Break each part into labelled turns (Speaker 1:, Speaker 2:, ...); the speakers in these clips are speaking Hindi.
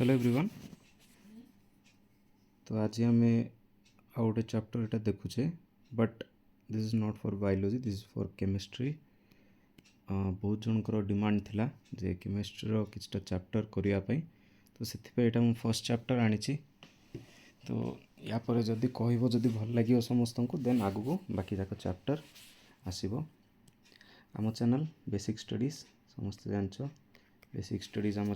Speaker 1: Hello everyone. तो आज आम आउ गोटे चैप्टर यहाँ देखुचे but this is not for biology, this is for chemistry. बहुत जनकर डिमांड थिला जे केमिस्ट्री किछटा चैप्टर करने, तो से यहाँ फर्स्ट चैप्टर आनी। तो या पर जदि कहब जदि भल लगे समस्त को देन आगु को बाकी जाक चैप्टर आसब। आम चैनल बेसिक स्टडीज समस्त जानच, बेसिक स्टडीज आम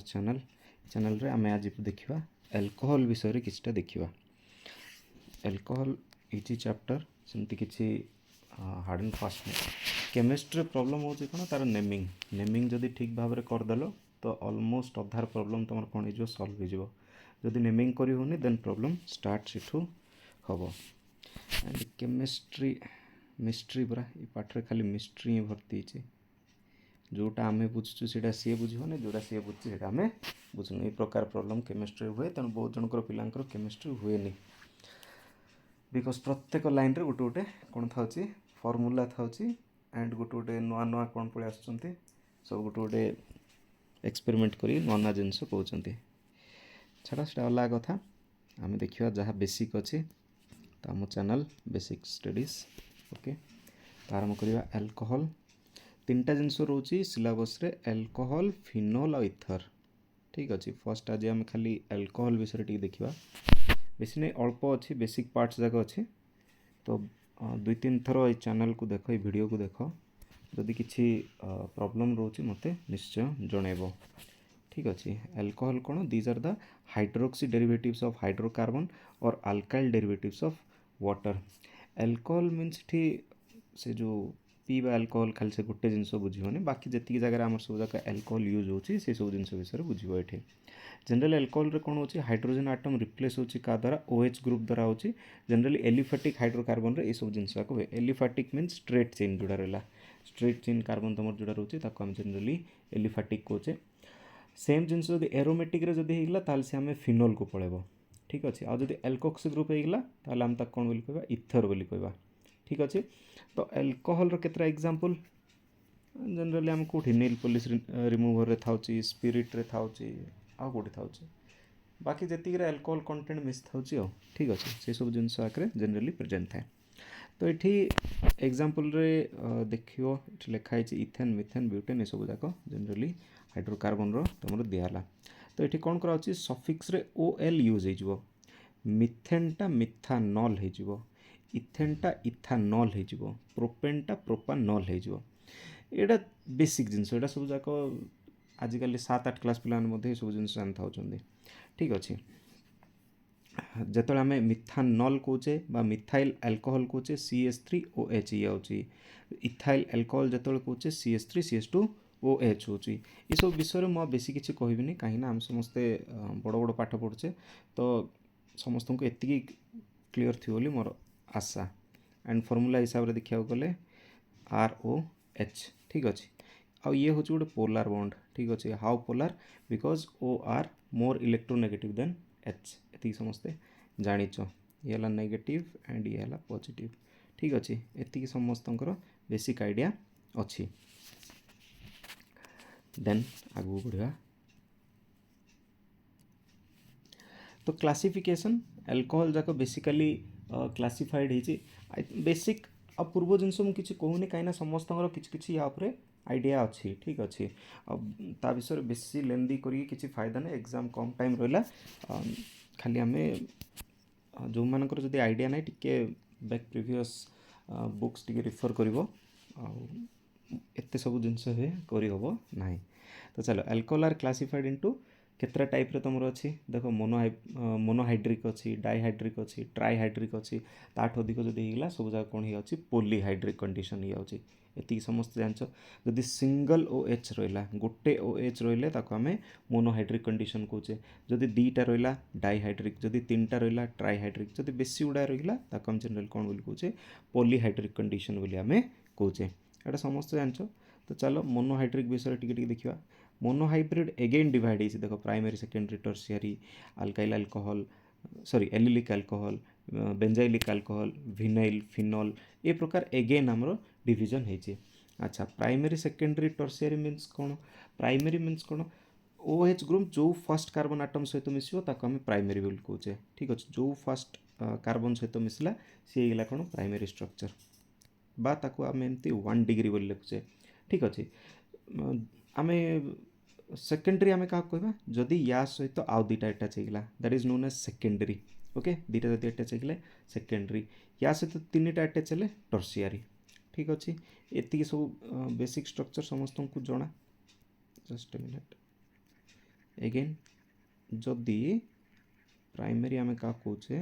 Speaker 1: चैनल रे आम आज देखा एल्कोहल विषय किछटा देखा। एल्कोहल इच चैप्टर सेमती किसी हार्ड एंड फास्ट नहीं। केमिस्ट्री प्रॉब्लम हो कौन तार नेमिंग जदि ठीक भाव में करदेल तो ऑलमोस्ट अधार प्रॉब्लम तुम कौन हो सॉल्व हो। जदि नेमिंग करी देन प्रॉब्लम स्टार्ट सेठू हम। एंड केमिस्ट्री मिस्ट्री पूरा ये पाठरे खाली मिस्ट्री ही भर्ती है। जोटा आम बुझुँ से सी बुझे, जोटा सी बुझे आम बुझुन। ये प्रकार प्रॉब्लम केमिस्ट्री हुए, तेणु बहुत जनकर पिलांकर केमिस्ट्री हुए नहीं बिकज प्रत्येक लाइन रे गोटे गोटे कौन था फर्मूला था एंड गोटे गोटे नुआ नुआ कौन पड़े आस सब गोटे गोटे एक्सपेरिमेंट कर नुआ नुआ जिनस कहते। छाड़ा से अलग कथा, आम देखा जहाँ बेसिक अच्छी तो आम चैनल बेसिक स्टडीज। ओके, तो आरंभ करवा। एल्कोहल तीनटा जिनस रोचे सिलेबस रे, एल्कोहल, फिनोल और इथर। ठीक अच्छे। फर्स्ट आज आम खाली एल्कोहल विषय टी देखा, बेसी नहीं अल्प अच्छी बेसिक पार्ट्स जाक अच्छे। तो दुई तीन थर ये चैनल को देख, ये वीडियो को देख, जदि किसी प्रॉब्लम रोचे मत निश्चय जनइब। ठीक अच्छे। एल्कोहल कौन? These are the hydroxy derivatives of hydrocarbon और alkyl derivatives of water. Alcohol means ठी से जो पीवा एल्कोहल खाली से गोटे जिनस बुझे, बाकी जी जगह आम सब जगह एल्कोहल यूज होती से सब जिन विषय बुझे। ये जनरल एल्कोहल रे कौन होची हाइड्रोजन आटम रिप्लेस होची का द्वारा OH ग्रुप द्वारा होची। जनरली एलिफेटिक हाइड्रोकार्बन रे ये सब जिनस हुए। एलिफेटिक मीन्स स्ट्रेट चेन जोड़ा रहा, स्ट्रेट चेन कार्बन तुम जोड़ा रोचे ताको हम जनरली एलिफेटिक कहे। सेम जिनस जब एरोमेटिक रे जदि होगला ताल से आम फिनोल को पलैब। ठीक अच्छे। आज जब एल्कोक्सी ग्रुप होगला ताल आम ताक कौन बोली कहबा इथर बोली कहबा। ठीक अच्छे। तो एल्कोहल रो केतरा एग्जांपल जनरली आम कौटी नेल पॉलिश रिमूवर रे थाउची, स्पिरिट रे थाउची, आ कौटी थाउची, बाकी जी एल्कोहल कंटेंट मिस थाउची। ठीक अच्छे। से सब जिनस आगे जनरली प्रेजेंट थाए। तो ये एग्जांपल रे देखियो ये लिखाई इथेन, मिथेन, ब्यूटेन ये सब जाक जनरली हाइड्रोकार्बन रो तुम दिहला। तो ये कौन करा सफिक्स रे OL यूज हो। मिथेनटा मिथानल हो, इथेनटा इथानल हो, प्रोपेनटा प्रोपानल हो। यहाँ बेसिक जिनस यहाँ सब जाक आजिकल 7-8 क्लास पिला सब जिन जान था। ठीक अच्छे। जिते आम मिथानल कौचे बा मिथाइल एल्कोहल कौचे CH3OH ये आउची। इथाइल एल्कोहल जो कौचे CH3CH2OH होची। ये सब विषय में बेसी किसी कहबी कहीं आम समस्ते बड़ बड़ पाठ पढ़ुचे, तो समस्त को एति क्लीयर थी बोली मोर आशा। एंड फॉर्मूला हिसाब से देखा गले ROH। ठीक अच्छे। आ ये हूँ गोटे पोलार बॉन्ड। ठीक अच्छे। How polar? Because OR more electronegative than H। ये समस्ते जाच। ये है नेगेटिव एंड ये है पॉजिटिव। ठीक अच्छे। ये समस्त बेसिक आइडिया अच्छी। देन आगू बढ़ा। तो क्लासिफिकेशन एल्कोहल जाक बेसिकली क्लासिफाइड है बेसिक। आ पूर्व जिनस मुझे कहूनी कहीं समस्त किसी यहाँ आइडिया अच्छी। ठीक अच्छे। ता विषय बेसी लेंदी करी फायदा नहीं, एग्जाम कम टाइम रहा। खाली आम जो मानकर जदि आइडिया ना टिके बैक प्रिवियस बुक्स टिके रिफर करिवो, एते सब जिनस हे करी हबो नाही। तो चलो एल्कोहल आर क्लासिफाइड इनटू केतरा टाइप रे तुमर अच्छी देख। मोनोहाइड्रिक अच्छी, डाइहाइड्रिक अच्छी, ट्राइहाइड्रिक अच्छी, ताठ अधिक जदि होगा सब जगह कौन हो पॉलीहाइड्रिक कंडीशन ही आउची। एति समस्त जानच। जदि सिंगल OH रहा गोटे OH रहिले ताको आमे मोनोहाइड्रिक कंडीशन कौचे। जदि दुईटा रहा डाइहाइड्रिक, जदि तीनटा रहा ट्राइहाइड्रिक, जदि बेसी गुड़ा रहा ताको हम जनरल कौन बोली कौचे पॉलीहाइड्रिक कंडीशन बोली आमे कौचे। एटा समस्त जानच। तो चलो मोनोहाइड्रिक विषय टिके देखिया। मोनोहाइब्रिड एगेन डिवाइड है देख, primary secondary tertiary, alkyl alcohol, sorry allylic alcohol, benzylic alcohol, vinyl, phenol, ये प्रकार एगेन आमर डिविजन है। अच्छा, प्राइमरी सेकेंडरी टर्शियरी मीन्स कौन? प्राइमरी मीन्स कौन? OH ग्रुप जो फर्स्ट कार्बन आटम सहित मिसिबो ताको आम प्राइमरी बोली कहुचे। ठीक अच्छे, जो फर्स्ट कार्बन सहित मिसला सी होगा कौन प्राइमरी स्ट्रक्चर बा ताको आम एमती 1 डिग्री बोली लिखुचे। ठीक अच्छे, आम सेकेंडरी आम क्या कहवा जदि या सहित आउ दुटा अटैच होगा that is known as secondary. Okay, दुटा जब अटैच होगले सेकेंडरी, या सहित 3टा अटैच हेले टर्सियारी। ठीक अच्छे, एति सब बेसिक स्ट्रक्चर समस्त को जना। जस्ट ए मिनट, एगेन जदि प्राइमरी आम क्या कौचे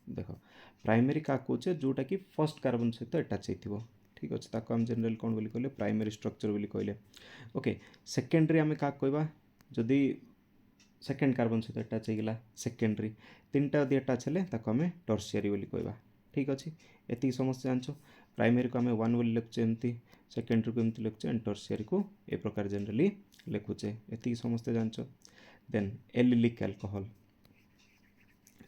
Speaker 1: देख, प्राइमरी क्या कौचे जोटा कि फर्स्ट कार्बन सहित अटैच हो। ठीक अच्छे, ताको आम जनरल कौन बोली कहले प्राइमरी स्ट्रक्चर बोली कहले। ओके, सेकेंडरी आम क्या कहवा जदि सेकेंड कार्बन सहित अटैच होगा सेकेंडरी, 3टा यदि अटैच हेले ताको आम टर्सियारी बोली कहवा। ठीक अच्छे, एति समस्त जानछ। प्राइमरी को आम 1 बोली लिखुचे एमती, सेकेंडरी को एमती लिखुचे एंड टर्सियारी को ए प्रकार जनरली लिखुचे। एति समस्त जानछ। देन एलिलिक अल्कोहल,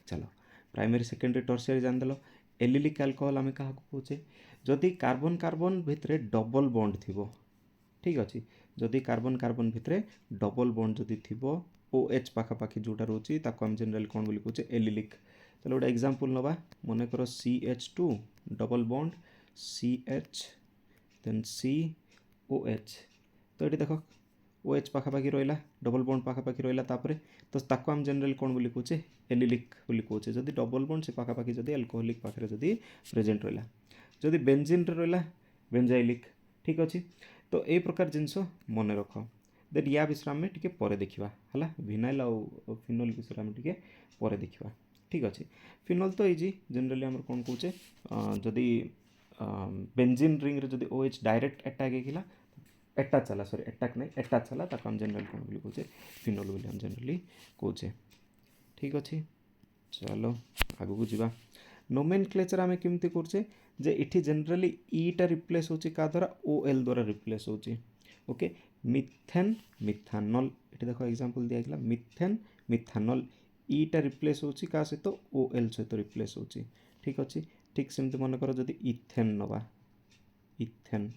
Speaker 1: चलो प्राइमरी सेकेंडरी टर्सियारी जानदेल। एलिलिक अल्कोहल आम क्या कहुचे जदि कार्बन कार्बन भितर डबल बॉन्ड थिबो। ठीक अच्छे, जदि कार्बन कार्बन भितर डबल बॉन्ड जदि थिबो OH पाखापाखि जोटा रोचे ताको आम जनरल कौन बोली कहुचे एलिलिक। चलो गोटे एग्जांपल नवा, मन कर CH2 double bond CH then COH, तो ये देख OH पाखापाखि रहा डबल बॉन्ड पाखापाखि रहा तापर तो ताको आम जनरल कौन बोली कहुचे एलिलिक बोली कहुचे। जदि डबल बॉन्ड से पाखापाखि जदि अल्कोहलिक पाखे जदि प्रेजेंट रहा, जदि बेंजीन रहा बेंजाइलिक। ठीक अच्छे, तो ये प्रकार जिनस मन रख। देन या विषय आम टे पर देखा है, विनाइल आउ फिनोल विषय आम टे पर देखा। ठीक अच्छे, फिनोल तो इजी जनरली आम कौन कौचे जदि बेंजीन रिंग रे जदि OH डायरेक्ट अटैक होगा अटैच चला, सॉरी अटैक नहीं अटैच चला, ताको आम जनरल कौन बोली कहुचे फिनोल बोली आम जनरली कहुचे। ठीक अच्छे, चलो आगू जावा। नोमेनक्लेचर आम केमती करछे जे इठी जनरली ईटा रिप्लेस होची का द्वारा OL द्वारा रिप्लेस होची। ओके, मिथेन मिथानल, ये देखो एग्जांपल दिया गया मिथेन मिथानल, ईटा रिप्लेस होची का सहित OL सहित रिप्लेस होची। ठीक अच्छे, ठीक सेमती मन कर जदि इथेन नवा इथेन,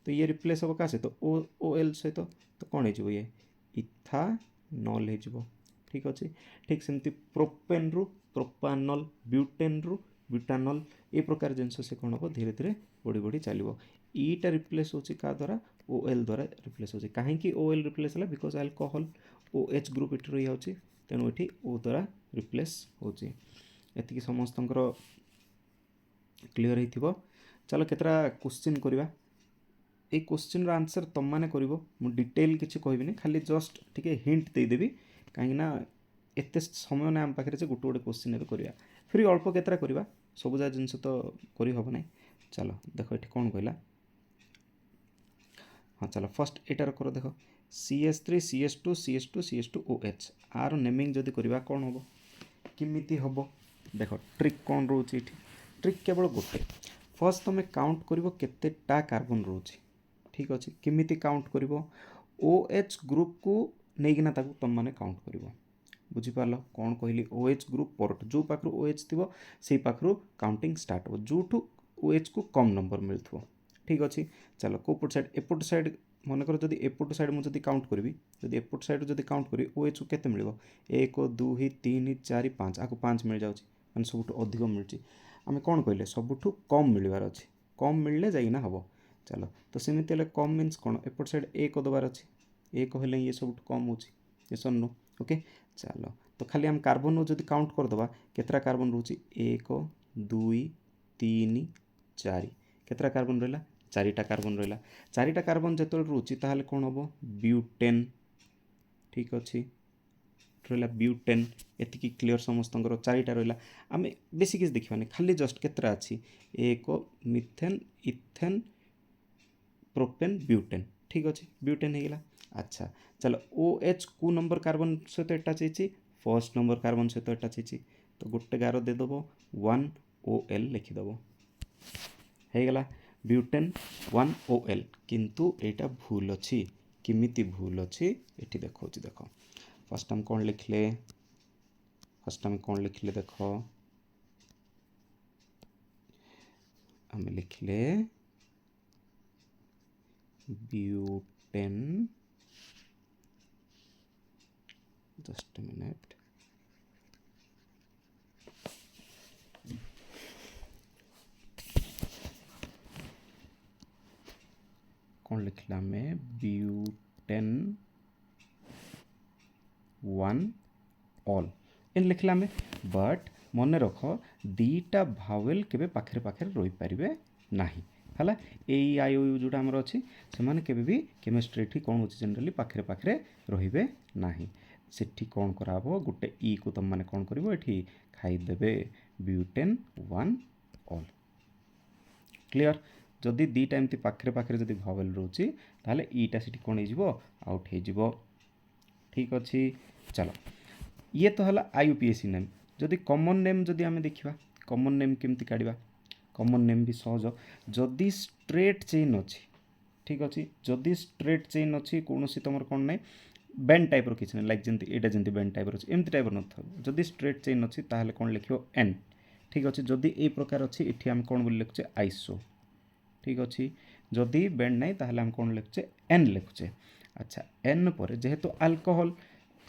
Speaker 1: तो ये रिप्लेस हम क्या सहित OL सहित, तो कौन हो ये इथानल हो। ठीक अच्छे, ठीक सेमती प्रोपेन रु प्रोपानल, ब्यूटेन रु ब्यूटानल, ये प्रकार जिनस से कौन हम धीरे धीरे बढ़ी बढ़ी चलो। ईटा रिप्लेस होची का द्वारा OL द्वारा रिप्लेस होची। कहीं OL रिप्लेस है because alcohol OH group it रही जाऊँगी, तेणु ये O द्वारा रिप्लेस होची। एतिकी समस्त क्लीयर हो। चलो केतरा क्वेश्चन करवा, ये क्वेश्चन आंसर तुम मैंने कर डिटेल किसी कहबी, खाली जस्ट टिके हिंट देदेवी कहीं एत समय ना आम पाखे गोटे गोटे क्वेश्चन ए करवा फिर अल्प केतरा करवा सब जा जिन तो करहब ना। चलो देख ये कौन कहला, हाँ चलो फर्स्ट एटार कर देख CH3 CH2 CH2 CH2 OH, are naming जदि करवा कौन हम किमिति हम देख ट्रिक कौन रोचे, ट्रिक केवल गोटे फर्स्ट तुम काउंट कर केतेटा कार्बन रोचे। ठीक अच्छे, किमिति काउंट कर OH ग्रुप को लेकिन तुम मैंने काउंट कर बुझिपार कौन कहली OH ग्रुप पर जो पाखु OH थी से पाखु काउंटिंग स्टार्ट हो जो OH को कम नंबर मिलू। ठीक अच्छे, चलो कोपट साइड एपट साइड मन कर जब एपट साइड मुझे काउंट करी जब एपट साइड जब काउंट करी OH को केते मिल 1 2 3 4 5 आपको 5 मिल जाऊँगी मैंने सब अधिक मिलूँ। आम कौन कहले सबुठ कम मिलवार अच्छे, कम मिलने जाइना हम। चलो तो सेमती कम मीन्स कौन एपट साइड 1 देवार अच्छे 1 हेल्ले ये सब कम हो नो। ओके, चलो तो खाली आम कार्बन जब काउंट करदे केतरा कार्बन रोचे 1 2 3 4 केतरा कार्बन रहा 4टा कार्बन रहा 4टा कार्बन जो रोचे ताहले कौन हम ब्यूटेन। ठीक अच्छे, रहा ब्यूटेन, एतिकी क्लीयर समस्त 4टा रहा। आम बेसी किसी देखा खाली जस्ट केतरा अच्छी 1 मिथेन इथेन प्रोपेन ब्यूटेन। ठीक अच्छे, ब्यूटेन हो गला। अच्छा चलो OH को नंबर कार्बन सहित अटैच होती फर्स्ट नंबर कार्बन सहित अटैच होती, तो गोटे गार देदेव 1 OL लिखिदेव हो गला ब्यूटेन 1 OL। किंतु एटा भूल अच्छी, किमिति भूल अच्छी ये देखा देख फर्स्ट आम कौन लिखले, फर्स्ट आम कौन लिखले देख आम लिखले ब्यूटेन जस्ट मिनिट कौन लिखला में ब्यूटेन 1 ऑल इन लिखला में बट मन रख दीटा भावेल केबे पाखरे पाखरे रही पारिबे नाही हला ए आई ओ यू जोटा हमर अछि से माने केबे भी केमिस्ट्री ठी कोन होछि जनरली पाखरे पाखरे रहिबे नाही सेठी कोन कराबो गुटे ई को तुम माने कोन करिवो एठी खाई देबे ब्यूटेन 1 ऑल क्लियर जदि दीटा एमती पाखरे पाखरे जदि भावेल रोची ताले ईटा सेठी कोन हेजिवो आउट हेजिवो ठीक अछि चलो ये तो हला आईयूपीएसी नेम जदि कॉमन नेम जदि आमे देखिबा कॉमन नेम केमती काढिबा कॉमन नेम भी सहज जदि स्ट्रेट चेन अछि ठीक अछि जदि स्ट्रेट चेन अछि कोनोसी तमर कोन नै बेंड टाइप रो किछ नै लाइक जेंती एटा जेंती बेंड टाइप रो एमती टाइप रो नथो जदि स्ट्रेट चेन अछि ताहले कोन लिखियो एन ठीक अछि जदि ए प्रकार अछि एठी हम कोन बोल लिखछे आइसो ठीक अछि जदि बेंड नै ताहले हम कोन लिखछे एन लिखछे अच्छा एन पर जेहेतु अल्कोहल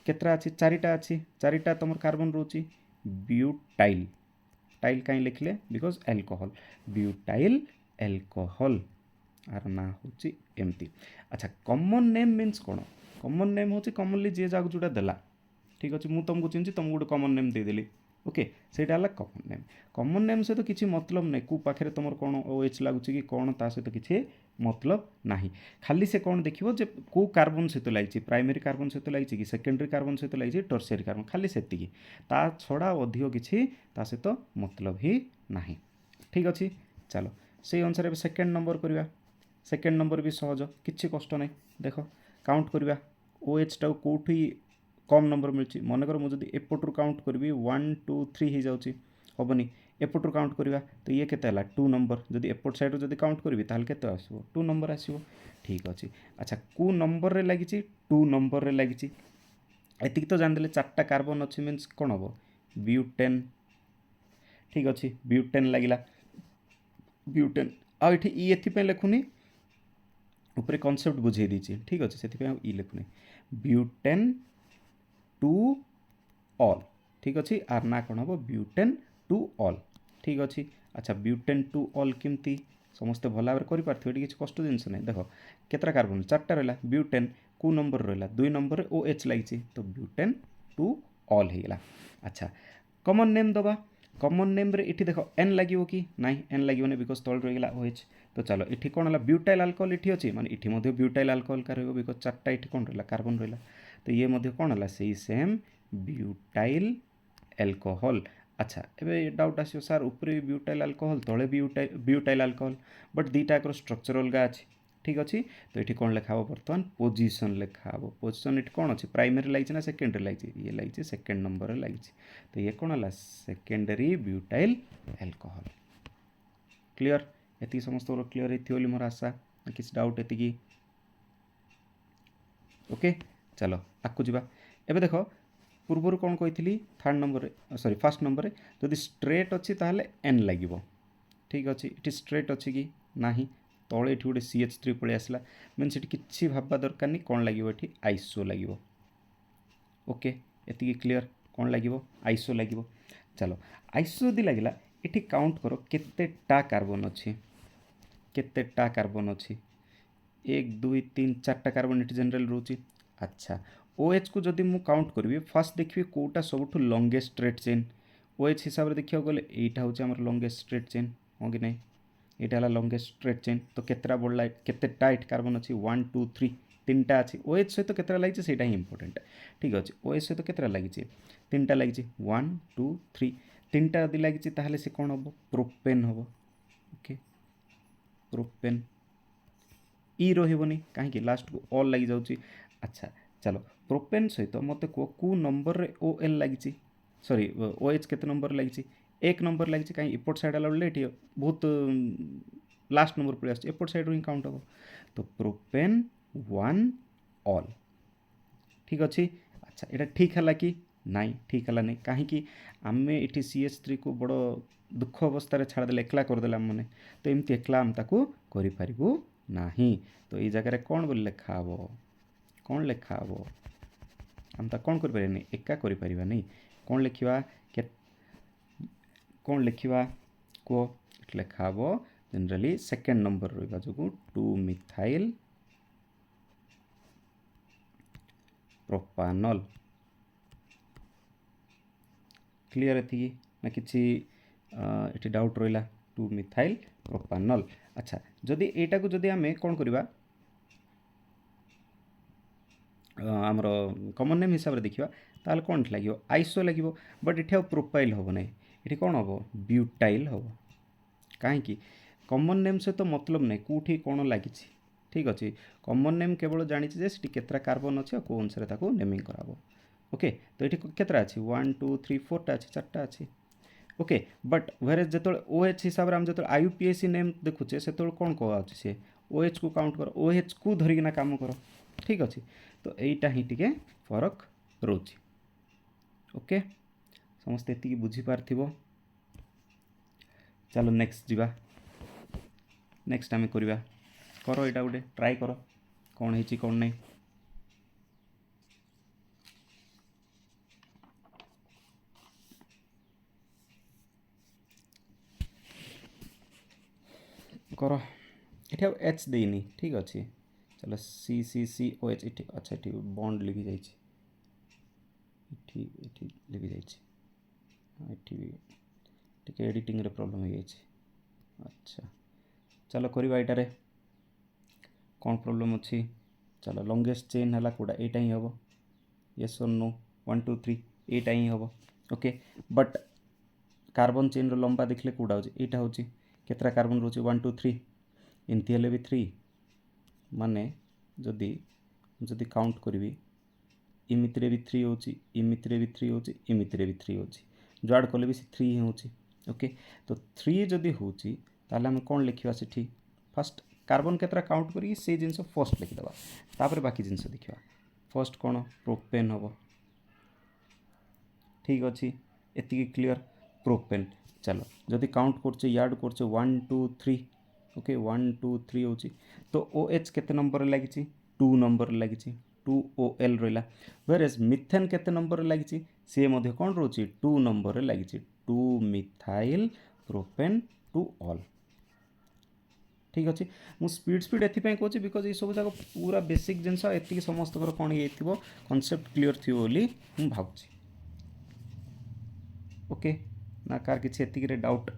Speaker 1: केतरा अछि चारिटा अछि चारिटा तमर कार्बन रोची ब्यूटाइल टाइल काई लिखले बिकॉज अल्कोहल ब्यूटाइल अल्कोहल आर ना होची एमती अच्छा कॉमन नेम मीन्स कोन कॉमन नेम होची कॉमनली जे जाग जुडा देला ठीक अछि मु तुमको चिन्छि तुम गुड कॉमन नेम दे देली ओके सेटा हला कॉमन नेम से तो किछि मतलब नै कु पाखरे तमर कोन ओएच लागुची कि कोन ता से तो किछि मतलब नाही खाली से कोन देखिवो जे को कार्बन से तो लागिची प्राइमरी कार्बन से तो लागिची कि सेकेंडरी कार्बन से तो लागिची टर्शियरी कार्बन खाली सेति की ता छोड़ा अधिक किछि ता से तो मतलब ही नाही ठीक अछि चलो से अनुसार सेकेंड नंबर करबा सेकेंड नंबर भी सहज किछि कष्ट नै देखो काउंट करबा ओएच टा कोठी कम नंबर मिलची मन कर मु जदि एपटरू काउंट करबी 1 2 3 हे जाउची होबनी एपटरू काउंट करबा तो ये केते हला 2 नंबर जदि एपट साइड जदि काउंट करबी ताल केते आसीबो 2 नंबर आसीबो ठीक अछि अच्छा को नंबर रे लागिची 2 नंबर रे लागिची एतिक तो जान देले चारटा कार्बन अछि मींस कोन हबो ब्यूटेन ठीक अछि ब्यूटेन लागिला ब्यूटेन आ एठी ई एथि पे लिखुनी ऊपर कांसेप्ट बुझे दीची ठीक अछि सेति पे ई लिखुनी ब्यूटेन 2 ऑल ठीक अछि आर ना कोन हबो ब्यूटेन 2 ऑल ठीक अछि अच्छा ब्यूटेन 2 ऑल केमती समस्त भला भाବରେ करि पारथिबे एटी किछ कष्ट जिंस नै देखो केतरा कार्बन चारटा रहला ब्यूटेन को नंबर रहला 2 नंबर रे ओएच लागिची तो ब्यूटेन 2 ऑल हेला अच्छा कॉमन नेम दबा कॉमन नेम रे एठी देखो एन लागिवो कि नाही एन लागिवो नै बिकॉज़ तळ रहि गेला ओएच तो चलो एठी कोन हला ब्यूटाइल अल्कोहल एठी अछि माने एठी मध्ये ब्यूटाइल अल्कोहल का रहबो बिकॉज़ चारटा एठी कोन रहला कार्बन रहला तो ये मध्ये कोन हला सेही सेम ब्यूटाइल अल्कोहल अच्छा एबे डाउट आसियो सर ऊपर ब्यूटाइल अल्कोहल तळे ब्यूटाइल अल्कोहल बट दीटा कर स्ट्रक्चर अलगा अछि ठीक अछि तो एठी कोन लेखा हबो वर्तमान पोजीशन लेखा हबो पोजीशन एठी कोन अछि प्राइमरी लागिछि ना सेकेंडरी लागिछि ये लागिछि सेकंड नंबर रे लागिछि तो ये कोन हला सेकेंडरी ब्यूटाइल अल्कोहल क्लियर एति समस्त क्लियर हेथियोली मोर आशा किछ डाउट एति की ओके चलो आकु जीवा एबे देखो पूर्वर कौन कही third number sorry first number जदि स्ट्रेट अच्छी ताहले एन लगिवो ठीक अच्छे ये स्ट्रेट अच्छी कि नाही तले ये गोटे CH3 पलि आसला मीन से किसी भाबा दरकार नहीं कौन लगे ये आइसो लगे ओके एति क्लियर कौन लगे आइसो लगे चलो आइसो जदि लगे ये काउंट कर केतेटा कार्बन अच्छी केतेटा कार्बन अच्छी 1 2 3 4टा कार्बन ये जनरल रोची अच्छा OH को जदि मु काउंट करी फास्ट देखिए कोटा सब लंगेस्ट स्ट्रेट चेन OH हिसाब से देखा गले यहाँ हूँ आम लंगेस्ट स्ट्रेट चेन हाँ कि नहीं यहाँ है लंगेस्ट स्ट्रेट चेन तो केतरा बढ़ला केतेटा एट कार्बन अच्छी 1 2 3 तीनटा अच्छी OH सहित केतरा लगी से इंपोर्टेंट ठीक अच्छे OH सहित केतरा लगी तीनटा लगी 1 2 3 तीनटा यदि लगी ताहले से कौन हम प्रोपेन हम ओके प्रोपेन ई रही कहीं लास्ट को ऑल लगी जाऊँगी अच्छा चलो प्रोपेन सहित मत को नंबर रे OL लगी सॉरी OH केते नंबर लगी 1 नंबर लगी कहीं एपट साइड आला बेले बहुत लास्ट नंबर पड़े एपट साइड ही काउंट हम तो प्रोपेन 1 ऑल ठीक अच्छे अच्छा यहाँ ठीक है कि नाई ठीक है नहीं कहीं आम ये CH3 को बड़ दुख अवस्था छाड़देले एकला करदे मैंने तो एमती एकला आम ताकू करूँ ना तो ये जगह कौन बोल लिखा हे कौन लिखा हे आम ता कौन करें एका कर कौन लिखा कौन लिखा कह लिखा हम जनरली सेकेंड नंबर रहा जो 2 मिथाइल प्रोपानल। क्लियर एति ना किसी ये डाउट रहा 2 मिथाइल प्रोपानल। अच्छा जदि एटा को जदि आम कौन करवा आमर कमन नेम हिसाब से देखा ताल कौन लगे आइसो लगे बट ये प्रोपाइल हम ना ये कौन हम ब्यूटाइल हम कहीं कमन नेम सहित मतलब नहीं कौटी कौन लगी ठीक अच्छे कमन नेम केवल जानी केतरा कार्बन अच्छे कौ अनुसार नेमिंग कराब ओके। तो ये केतरा अच्छी 1 2 3 4टा अच्छी 4टा अच्छी ओके बट वेर जो OH हिसाब से जो IUPAC नेम देखुचे से कौन कह सी OH को काउंट कर OH को धरिकिना काम कर ठीक अच्छे। तो यहीटा ही टिके फरक रोचे ओके समस्ते ये बुझीपार चलो नेक्स्ट जीवा नेक्स्ट आम करवा कर यहाँ गोटे ट्राए कर कौन है कौन नहीं कर ये एच देनी ठीक अच्छे। चलो CCCOH ये अच्छा ये बॉन्ड लिखी जाइए लिखी जाइए टी एडिटिंग रे प्रॉब्लम हो जाए। अच्छा चलो करवा यार कौन प्रॉब्लम अच्छी चलो लॉन्गेस्ट चेन है कौटा यहाँ ही हम येस और नो 1 2 3 यहाँ ही हम ओके बट कार्बन चेन लंबा देखले कौटा हो यहाँ हूँ केतरा कार्बन रोचे 1 2 3 एमती हेल्ले भी 3 माने जदि जदि काउंट करी इमितिरे भी 3 होची इमितिरे भी 3 होची इमितिरे भी 3 होची जो कले भी 3 ही होची ओके। तो 3 जदि होची ताले हम कौन लिखा से फर्स्ट कार्बन केतरा काउंट करी से जिनस फर्स्ट लिखिदेवा तापर बाकी जिनस देखा फर्स्ट कौन प्रोपेन हम ठीक अच्छे एति क्लियर प्रोपेन। चलो जदि काउंट करचे याड करचे 1 2 3 ओके 1 2 3 होची तो OH केते नंबर लगी 2 नंबर लगी 2 OL रहा वेरेज मिथेन केते नंबर लगी सी मध्य कौन रोची 2 नंबर लगी 2 मिथाइल प्रोपेन 2 ऑल ठीक अच्छे। मु स्पीड एपाई कहूँ बिकज ये सब जाक पूरा बेसिक जिनस ये समस्त कौन ये कनसेप्ट क्लीयर थी मुझे भावुँ ओके ना कार किसी एति डाउट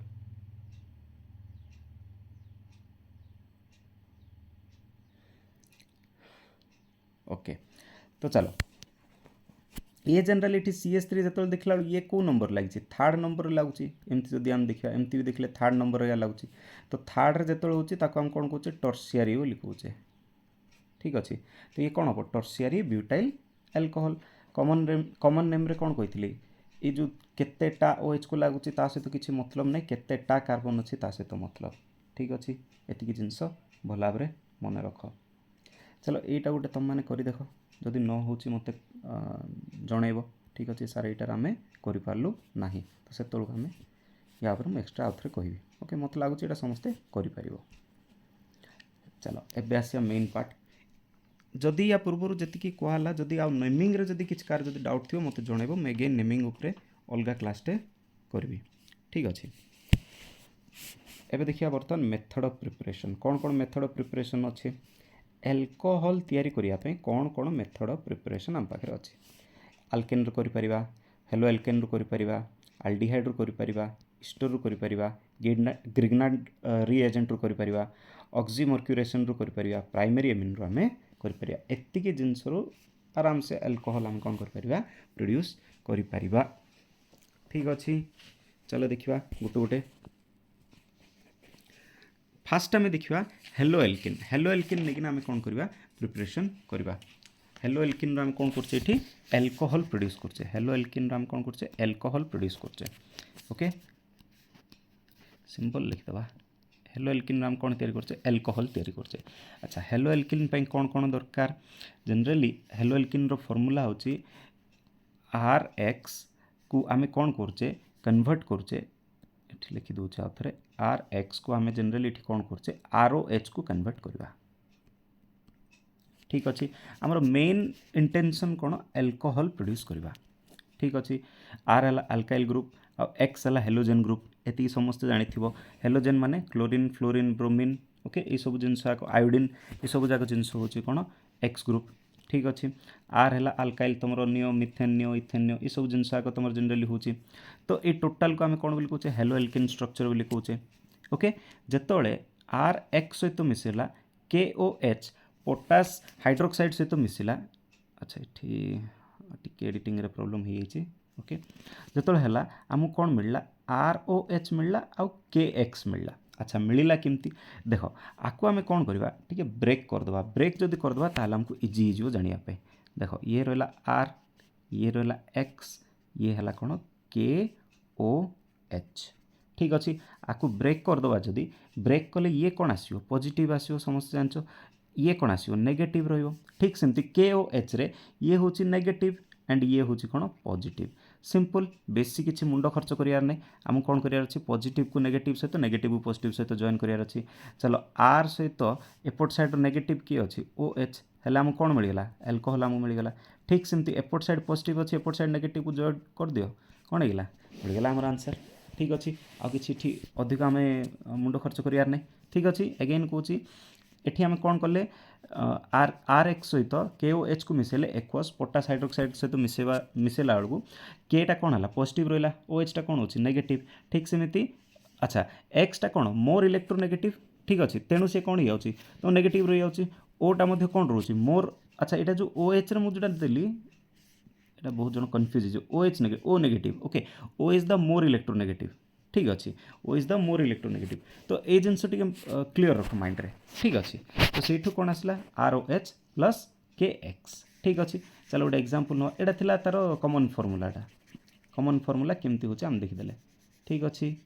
Speaker 1: ओके। तो चलो ये जनरल ये CH3 जो देखला ये कौ नंबर लगी थर्ड नंबर लगुच एमती जदि आम देखा एमती भी देखले थर्ड नंबर लगुच तो थर्ड जो होता कौन कौचे टर्सियरी बोली कौचे ठीक अच्छे। तो ये कौन हम tertiary butyl alcohol common name रे कौन कही ये जो केतेटा OH को लगुच सहित किसी मतलब नहीं केतेटा कार्बन अच्छी सहित मतलब ठीक अच्छे एति जिनस भल भाव मन रख। चलो यहाँ गोटे तुम मैंने कर देख जदि न हो मत जनइब ठीक अच्छे सार यार आम करूँ ना तो से आम या एक्सट्रा आउ थे कहि ओके मत लगुच ये समस्ते कर। चलो एबे आसिया मेन पार्ट जदि या पूर्व जी कहला जदि आ नेमिंग रे जदि किसी कार जदि डाउट थी मत जनइब मैं अगेन नेमिंग उपरे अलग क्लासटे करी ठीक अच्छे। एबे देखिए बर्तमान मेथड ऑफ प्रिपरेशन कौन कौन मेथड ऑफ प्रिपरेशन अच्छे एल्कोहल तैयारी करने कौन कौन मेथड ऑफ प्रिपरेशन आम पाखे अच्छे आल्केन रू कर हेलो एल्केन रू कर आल्डिहाइड रू कर इस्टर रू कर ग्रिग्नार्ड रिएजेंट रू कर ऑक्सीमर्क्यूरेशन रू कर प्राइमरी एमिन रू आम कर एतिकी जिनस आराम से एल्कोहल आम कौन कर प्रोड्यूस कर ठीक अच्छे। चलो देखा गोटे गोटे फास्ट आम देखा हेलो एल्किन लेकिन आम कौन करवा प्रिपरेशन करवा हेलो एल्किन आम कौन करछे एल्कोहल प्रोड्यूस करछे हेलो एल्किन आम कौन करछे एल्कोहल प्रोड्यूस करछे ओके सिंपल लिखिदबा हेलो एल्किन आम कौन तैयारी करछे एल्कोहल तैयारी करछे। अच्छा हेलो एल्किन पई कौन कौन दरकार जनरली हेलो एल्किन रो फॉर्मूला होची RX को आम कौन करछे कन्वर्ट करछे लिखि दूचे आउ थे RX को आम जनरली कौन करछे ROH को कन्वर्ट करवा ठीक अच्छे आमर मेन इंटेंशन कौन एल्कोहल प्रोड्यूस करवा ठीक अच्छे आर है अल्काइल ग्रुप आ एक्स है हेलोजेन ग्रुप एति समस्त जानी हेलोजेन माने क्लोरीन फ्लोरीन ब्रोमीन ओके ये सब जिनस आयोडीन ये सब जाक जिनस हूँ कौन एक्स ग्रुप ठीक अच्छे आर है अल्काइल तुम neo methane neo ethane neo ये सब जिनस तुम जनरली हूँ तो ये टोटाल को आम कौन बोली कहचे हेलो एल्केन स्ट्रक्चर बोली कहचे ओके जिते आर एक्स सहित मिसेला KOH पोटास हाइड्रोक्साइड सहित मिसिला अच्छा ये एडिटिंग प्रोब्लेम हो ओके जो है आमको कौन मिलला ROH मिलला आउ KX मिलला अच्छा मिलला केमती देख आपको आम कौन करवा टी ब्रेक करदे ब्रेक जदि करदे ताल आमको इजी हो जानापी देख ये रहा R ये रहा X ये है कौन KOH ठीक अच्छे आपको ब्रेक करदे जदि ब्रेक कले ये कौन आसो पॉजिटिव आसो समस्त जान ये कौन आसो नेगेटिव रो ठीक सेमती KOH रे ये हूँ नेगेटिव एंड ये हूँ कौन पॉजिटिव सिंपल बेसी किसी मुंड खर्च करार नहीं आमको कौन करार अच्छे पॉजिटिव को नेगेटिव सहित नेगेटिव पॉजिटिव सहित जॉइन करार अच्छी चलो आर सहित एपट साइड नेगेटिव किए अच्छी OH हेल्ले आमको कौन मिलगला एल्कोहल आमको मिलगला ठीक सेमती एपट साइड पॉजिटिव अच्छी एपट साइड नेगेटिव को जॉइन कर दियो कौन होगा मिलगला आमर आंसर ठीक अच्छे आउ कि अधिक आम मुंड खर्च करार नहीं ठीक अच्छे अगेन कौच एठी आम कौन कले आर एक्स सहित KOH को मिसेले एक्वस पोटास हाइड्रोक्साइड सहित मिसेला बेलू केटा कौन है पॉजिटिव रहा OH टा कौन हो नेगेटिव ठीक सेमती अच्छा एक्स टा कौन मोर इलेक्ट्रोनेगेटिव ठीक अच्छे तेणु सी कौन हो तो नेगेटिव रही जाऊँगी ओटा कौन रोचे मोर अच्छा यहाँ जो OH मुझे देली यहाँ बहुत जन कन्फ्यूज हो OH negative O negative okay O is the more electronegative ठीक अच्छे O is the more electronegative तो ये जिनस क्लीयर रख माइंड रे ठीक अच्छे तो से कौन आसला ROH प्लस KX ठीक अच्छे चलो गोटे एग्जांपल ना यहाँ था तार कॉमन फॉर्मूला केमती होचे आम देखीदे ठीक अच्छे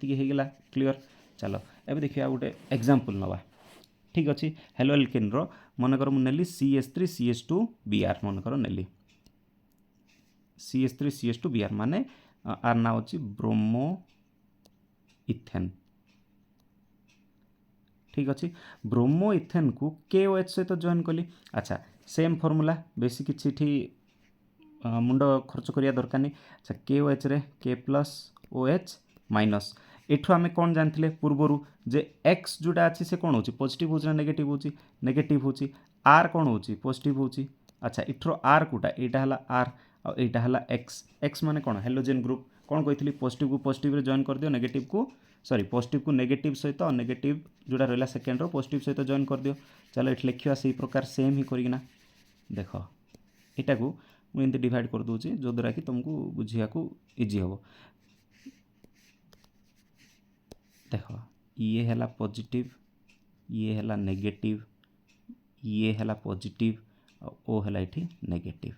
Speaker 1: ये होगा क्लीयर चलो एबे देखिए गोटे एग्जांपल नवा ठीक अच्छे हेलो एल्केन रो मनकर मुझे नेली CH3CH2Br मनकर नेली CH3CH2Br माने आर ना अच्छी ब्रोमो इथेन ठीक अच्छे ब्रोमो इथेन को KOH सहित जॉइन कली अच्छा सेम फॉर्मूला बेसी किसी मुंड खर्च करिया दरकार नहीं अच्छा KOH रे K प्लस OH माइनस एठू आम कौन जानते पूर्वर जे एक्स जोटा अच्छी से कौन हो पॉजिटिव हो नेगेटिव हो आर कौन हो पॉजिटिव हो अच्छा इठर आर कोटा यहाँ है आर आईटा है एक्स माने कौन हेलोजेन ग्रुप कौन कही पॉजिटिव को पॉजिटिव जॉइन कर दियो नेगेटिव को सॉरी पॉजिटिव को नेगेटिव सहित नेगेटिव जोड़ा रहा सेकेंड रो पॉजिटिव सहित जॉइन कर दियो चलो ये लिखा से प्रकार सेम ही करना देख यहाँ को मुझे डिवाइड कर दूसरी जो द्वारा कि तुमको बुझा को इजी हम देख ये है पॉजिटिव ये है नेगेटिव ये है पॉजिटिव ओ है ये नेगेटिव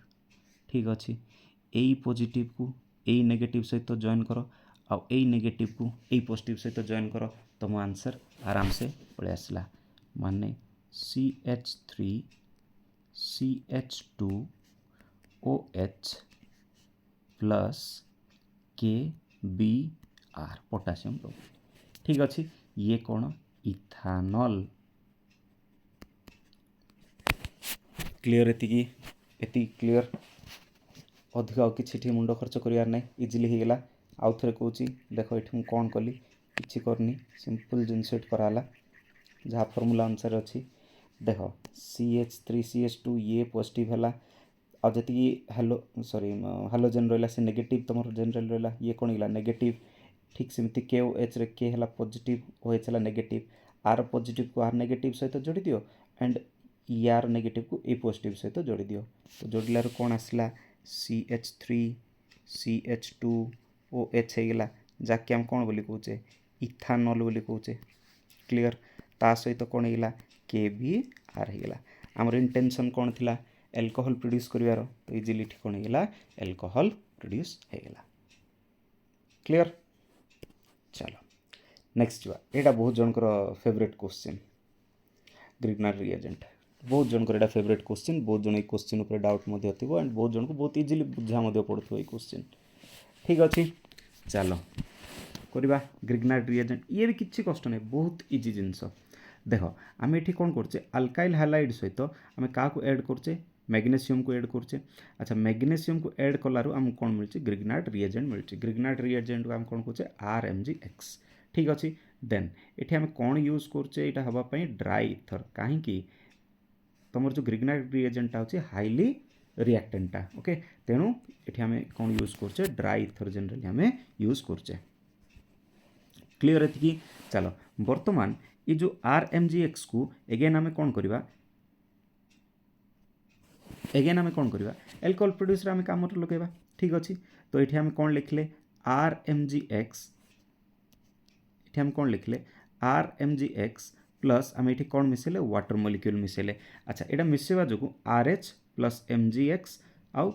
Speaker 1: ठीक अच्छे यही पॉजिटिव को यही नेगेटिव सहित जॉइन कर आउ यही नेगेटिव को यही पॉजिटिव सहित जॉइन कर तुम आंसर आराम से पलि आसला माने CH3CH2OH plus KBr potassium bromide ठीक अच्छे ये कौन इथानॉल क्लीयर एति क्लीयर अधिक आउ कि मुंड खर्च करार ना इजिली होगा आउ थे कौच देख ये मुझे कौन कली कि करनी सिंपल जिनस कराला जहाँ फॉर्मूला अनुसार अच्छी देख CH3CH2 ये पॉजिटिव है आ जी हेलो सॉरी हालोजेन रहा से नेगेटिव तुम जनरल रहा ये कौन गला नेगेटिव ठीक सेमती KOH रे K है पॉजिटिव OH है नेगेटिव आर पॉजिटिव को आर नेगेटिव सहित जोड़ी दियो एंड यार नेगेटिव को ए पॉजिटिव सहित जोड़ी दियो तो जोड़िलार कौन आसला CH3CH2OH होगा जहाँकि आम कौन बोली कौचे इथानॉल बोली कौचे क्लीयर ता सहित कौन होगा KBr होगा आमर इंटेंशन कौन थिला एल्कोहल प्रोड्यूस करिवार तो इजिली कौन होगा एल्कोहल प्रोड्यूस होगा क्लीयर चलो नेक्स्ट जा यहाँ बहुत जनकर फेवरेट क्वेश्चन ग्रिग्नार रिएजेंट बहुत जनकर यहाँ फेवरेट क्वेश्चन बहुत जन क्वेश्चन उपर डाउट थो एंड बहुत जन को बहुत इजिली बुझा पड़ो ये क्वेश्चन ठीक अच्छे चलो करवा ग्रिग्नार रिएजेंट ये भी किसी कष्ट नहीं बहुत इजी जिनस देख आम ये कौन करचे अल्काइल हालाइड सहित आम क्या एड करचे मैग्नेशियम को एड करचे। अच्छा मैग्नेशियम को एड कलारू आम कौन मिलूँ ग्रिग्नाट रिएजेंट मिलूँ। ग्रिग्नाट रिएजेंट को आम कौन कहे RMgX। ठीक अच्छे देन ये आम कौन यूज करचे यहाँ हाँपाई ड्राई इथर कहीं तुम जो ग्रिग्नाट रिएजेंटा अच्छे हाईली रिएक्टेंटा ओके तेणु ये आम कौन यूज करचे ड्राई इथर जनरली आम यूज करचे। क्लीयर ये चलो बर्तमान ये जो RMgX को एगेन आम कौन करवा एगेन आम कौन करवा एल्कोहल प्रोड्यूसर आम कम लगेगा। ठीक अच्छे तो ये आम कौन लिखले RMgX ये आम कौन लिखले RMgX प्लस आम ये कौन मिसेले वाटर मॉलिक्यूल मिसेले। अच्छा यहाँ मिसेवा जो RH प्लस MgX आउ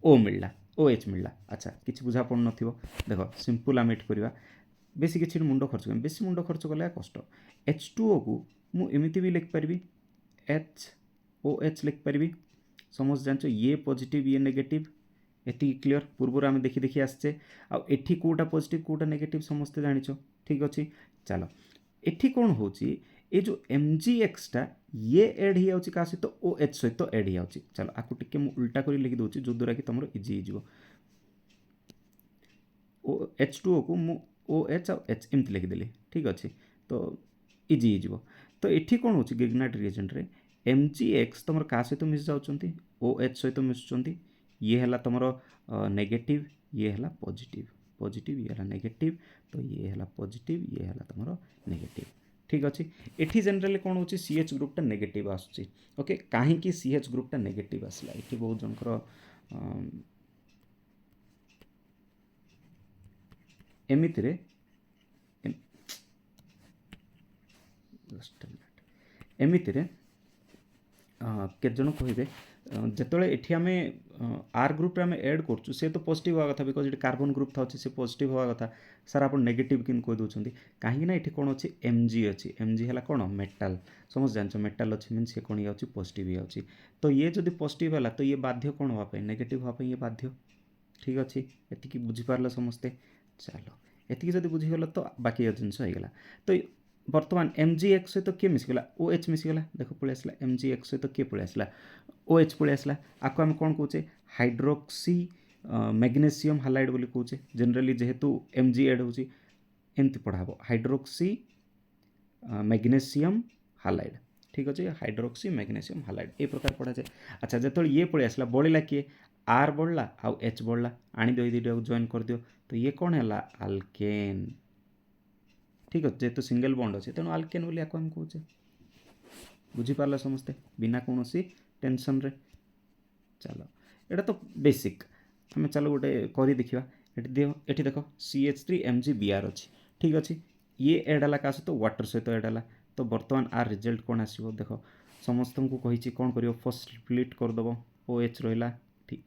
Speaker 1: O मिलला OH मिलला। अच्छा किसी बुझा पड़ न देख सिंपल आम ये करवा बेसी किसी मुंड खर्च कर बेसी मुंड खर्च कले कष्ट। H2O को मुझे भी लिखिपारि HOH लिखिपारि समस्त जान ये पॉजिटिव ये नेगेटिव ये क्लियर पूर्वर आम देखी देखी आसचे आठी कौटा पॉजिटिव कौटा नेगेटिव समस्ते जानिछ। ठीक अच्छे चलो एठी कौन हो ये जो MgX टा ये एड हो क्या सहित OH सहित एड हो। चलो आपको टिके उल्टा कर लिखि दूसरी जो द्वारा कि तुम इजी हो H2O को मु OH और H एमती लिखिदेली। ठीक अच्छे तो इजी हो तो ये कौन हो ग्रिग्नाट रिएजेंट रे MgX तुम क्या सहित मिस जाऊँच OH सहित मिसुँच ये है तुम नेगेटिव ये है पॉजिटिव पॉजिटिव ये है नेगेटिव तो ये है पॉजिटिव ये है तुम नेगेटिव। ठीक अच्छे ये जनरली कौन हो CH ग्रुपटा नेगेटिव आसुची ओके कहीं CH ग्रुपटा नेगेटिव आसला ये बहुत जनकर एमितिरे एमितिरे केत जन कहे जिते ये आम आर ग्रुप आम एड कर सी तो पॉजिटिव हवा कथा बिकज ये कार्बन ग्रुप था सी पॉजिटिव हवा कथा सर आप नेगेटिव कि कहीदे कहीं ये कौन अच्छी Mg अच्छी Mg है कौन मेटाल समझ जान मेटाल अच्छी मीन सी कौन ये पॉजिटिव ही तो ये जब पॉजिटिव है तो ये बाध्य कौन हाँपाई नेगेटिव हाँपाई ये बाध्य। ठीक अच्छे ये बुझीपार समस्ते चलो ये जब बुझीगल तो बाकी जिनस होगा तो बर्तमान MgX सहित किए मिसीगला OH मिसीगला देख पलि आसला MgX सहित किए पलि आसला OH पलि आसला आपको आम कौन कहे हाइड्रोक्सी मैग्नेशियम हालाइड बोली कहे जनरली जेहेतु Mg एड हो एमती पढ़ा हाइड्रोक्सी मैग्नेशियम हालाइड। ठीक अच्छे हाइड्रोक्सी मैग्नेशियम हालाइड ये प्रकार पढ़ा जाए। अच्छा जो ये पलि आसला बढ़ला किए R बढ़ला आउ H बढ़ला आनी दो दुटा जॉइन कर दियो तो ये कौन है आल्केन। ठीक अच्छे जेहेतु सिंगल बॉन्ड अच्छे तेणु आल्केन बोली आपको हम कहे बुझीपार समस्ते बिना कौन टेंशन रे। चलो यहाँ तो बेसिक आम चलो गोटे कर देखा ये देख CH3MgBr अच्छी। ठीक अच्छे ये एड है क्या सहित वाटर सहित एड है तो बर्तमान आर रिजल्ट कौन आसो देख समस्त को कही कौन कर फर्स्ट स्प्लिट करदेव OH रहा